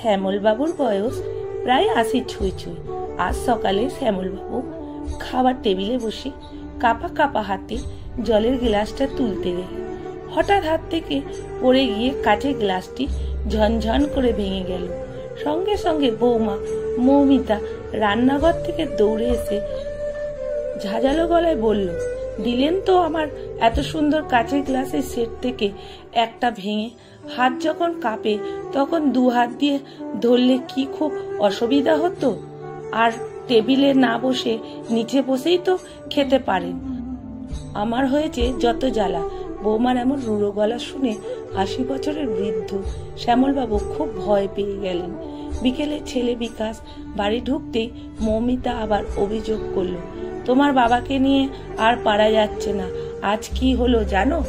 শ্যামলবাবুর বয়স প্রায় ৮০ ছুঁই ছুঁই। আজ সকালে শ্যামলবাবু খাবার টেবিলে বসে কাপা কাপা হাতে জলের গ্লাসটা তুলতে গেলেন। হঠাৎ হাত থেকে পড়ে গিয়ে কাচের গ্লাসটি ঝনঝন করে ভেঙে গেল। সঙ্গে সঙ্গে বৌমা মৌমিতা রান্নাঘর থেকে দৌড়ে এসে ঝাঁঝালো গলায় বলল, দিলেন তো আমার এত সুন্দর কাচের গ্লাসের সেট থেকে একটা ভেঙে। হাত যখন কাঁপে তখন দু হাত দিয়ে ধরলে কি খুব অসুবিধা হতো? আর টেবিলে না বসে নিচে বসেই তো খেতে পারেন। আমার হয়েছে যত জ্বালা। বৌমার এমন রুড়ো গলা শুনে ৮০ বছরের বৃদ্ধ শ্যামলবাবু খুব ভয় পেয়ে গেলেন। বিকেলে ছেলে বিকাশ বাড়ি ঢুকতেই মৌমিতা আবার অভিযোগ করল, তোমার বাবাকে নিয়ে আর পারা যাচ্ছে না। আজ কি হলো জানো?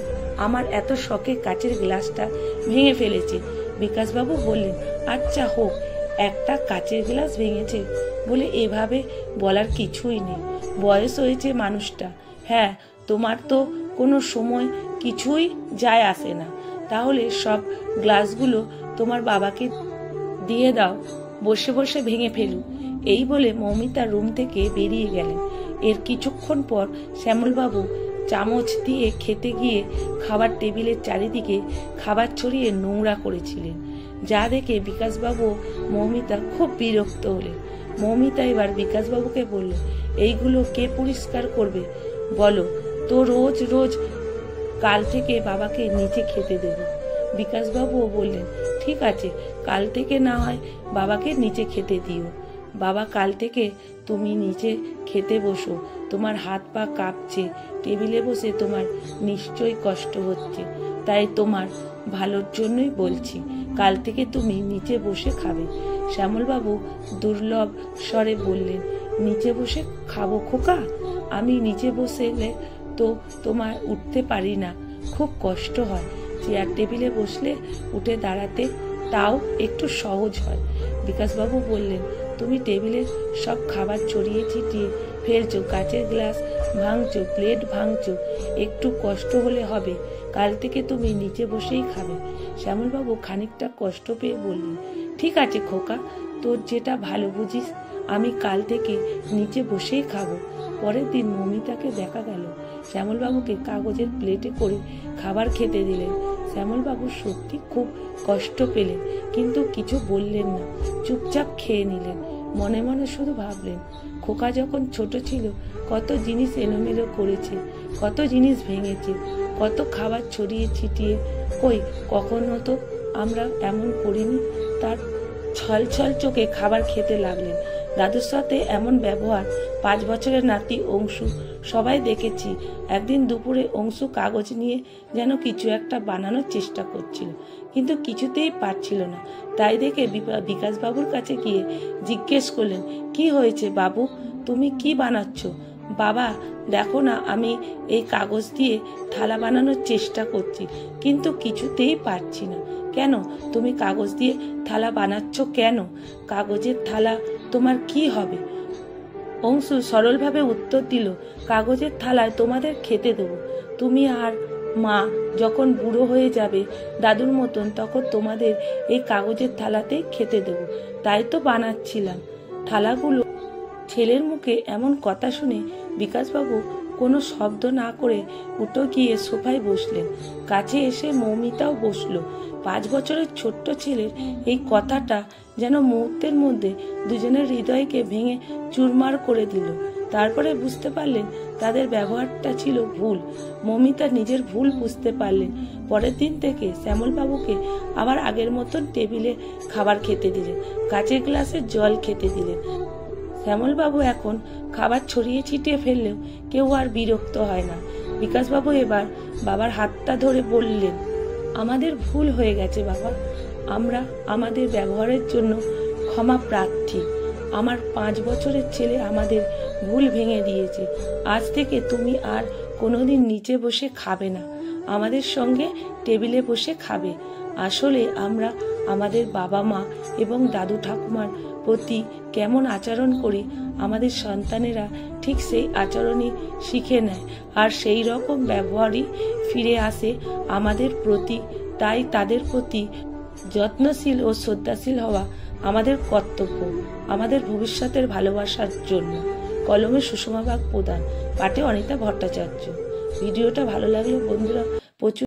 আমার এত শখে কাচের গ্লাসটা ভেঙে ফেলেছে। বিকাশবাবু বললেন, আচ্ছা হোক, একটা কাচের গ্লাস ভেঙেছে বলে এভাবে বলার কিছুই নেই। বয়স হয়েছে মানুষটা। হ্যাঁ, তোমার তো কোনো সময় কিছুই যায় আসে না। তাহলে সব গ্লাসগুলো তোমার বাবাকে দিয়ে দাও, বসে বসে ভেঙে ফেলু। এই বলে মৌমিতা রুম থেকে বেরিয়ে গেলেন। এর কিছুক্ষণ পর শ্যামলবাবু চামচ দিয়ে খেতে গিয়ে খাবার টেবিলের চারিদিকে খাবার ছড়িয়ে নোংরা করেছিলেন, যা দেখে বিকাশবাবু মৌমিতা খুব বিরক্ত হলেন। মৌমিতা এবার বিকাশবাবুকে বলল, এইগুলো কে পরিষ্কার করবে বলো তো? রোজ রোজ কাল থেকে বাবাকে নিচে খেতে দেব। বিকাশবাবুও বললেন, ঠিক আছে, কাল থেকে না হয় বাবাকে নিচে খেতে দিও। বাবা, কাল থেকে তুমি নিচে খেতে বসো। তোমার হাত পা কাঁপছে, টেবিলে বসে তোমার নিশ্চয়ই কষ্ট হচ্ছে, তাই তোমার ভালোর জন্যই বলছি, কাল থেকে তুমি নিচে বসে খাবে। শ্যামলবাবু দুর্লভ স্বরে বললেন, নিচে বসে খাবো খোকা? আমি নিচে বসলে তো তোমার উঠতে পারি না, খুব কষ্ট হয়। চেয়ার টেবিলে বসলে উঠে দাঁড়াতে তাও একটু সহজ হয়। বিকাশবাবু বললেন, তুমি টেবিলে সব খাবার ছড়িয়ে ছিটিয়ে ফেলছো, কাচের গ্লাস ভাঙছো, প্লেট ভাঙছো, একটু কষ্ট হলে হবে। কাল থেকে তুমি নিচে বসেই খাবে। শ্যামলবাবু খানিকটা কষ্ট পেয়ে বললেন, ঠিক আছে খোকা, তোর যেটা ভালো বুঝিস, আমি কাল থেকে নিচে বসেই খাবো। পরের দিন মৌমিতাকে দেখা গেল শ্যামলবাবুকে কাগজের প্লেটে করে খাবার খেতে দিলেন। শ্যামলবাবু সত্যি খুব কষ্ট পেলেন, কিন্তু কিছু বললেন না, চুপচাপ খেয়ে নিলেন। মনে মনে শুধু ভাবলেন, খোকা যখন ছোট ছিল কত জিনিস এলোমেলো করেছে, কত জিনিস ভেঙেছে, কত খাবার ছড়িয়ে ছিটিয়ে। কই কখনো তো আমরা এমন করিনি। তার ছল ছল চোখে খাবার খেতে লাগলেন। দাদুর সাথে এমন ব্যবহার 5 বছরের নাতি অংশু সবাই দেখেছি। একদিন দুপুরে অংশু কাগজ নিয়ে যেন কিছু একটা বানানোর চেষ্টা করছিল, কিন্তু কিছুতেই পারছিল না। তাই দেখে বিকাশবাবুর কাছে গিয়ে জিজ্ঞেস করলেন, কি হয়েছে বাবু, তুমি কি বানাচ্ছ? বাবা দেখো না, আমি এই কাগজ দিয়ে থালা বানানোর চেষ্টা করছি, কিন্তু কিছুতেই পারছি না। কেন, তুমি কাগজ দিয়ে থালা বানাচ্ছ কেন? কাগজের থালা তোমার কি হবে? অংশু সরলভাবে উত্তর দিল, কাগজের থালায় তোমাদের খেতে দেবো। তুমি আর মা যখন বুড়ো হয়ে যাবে দাদুর মতন, তখন তোমাদের এই কাগজের থালাতেই খেতে দেবো, তাই তো বানাচ্ছিলাম থালাগুলো। ছেলের মুখে এমন কথা শুনে বিকাশবাবু কোনো শব্দ না করে উঠে গিয়ে সোফায় বসলেন। কাছে এসে মৌমিতাও বসলো। 5 বছরের ছোট্ট ছেলের এই কথাটা যেন মুহূর্তের মধ্যে দুজনের হৃদয়কে ভেঙে চুরমার করে দিল। তারপরে বুঝতে পারলেন তাদের ব্যবহারটা ছিল ভুল। মৌমিতা নিজের ভুল বুঝতে পারলেন। পরের দিন থেকে শ্যামলবাবুকে আবার আগের মতন টেবিলে খাবার খেতে দিলেন, কাচের গ্লাসে জল খেতে দিলেন। শ্যামলবাবু এখন খাবার ছড়িয়ে ছিটিয়ে ফেললেও কেউ আর বিরক্ত হয় না। বিকাশবাবু এবার বাবার হাতটা ধরে বললেন, আমাদের ভুল হয়ে গেছে বাবা, আমরা আমাদের ব্যবহারের জন্য ক্ষমা প্রার্থী। আমার 5 বছরের ছেলে আমাদের ভুল ভেঙে দিয়েছে। আজ থেকে তুমি আর কোনোদিন নিচে বসে খাবে না, আমাদের সঙ্গে টেবিলে বসে খাবে। আসলে আমরা আমাদের বাবা মা এবং দাদু ঠাকুমার প্রতি কেমন আচরণ করি, আমাদের সন্তানেরা ঠিক সেই আচরণই শিখে নেয়, আর সেই রকম ব্যবহারই ফিরে আসে আমাদের প্রতি। তাই তাদের প্রতি যত্নশীল ও শ্রদ্ধাশীল হওয়া আমাদের কর্তব্য, আমাদের ভবিষ্যতের ভালোবাসার জন্য। কলমে সুষমা বাগ প্রধান, পাঠে অনিতা ভট্টাচার্য। ভিডিওটা ভালো লাগলে বন্ধুরা প্রচুর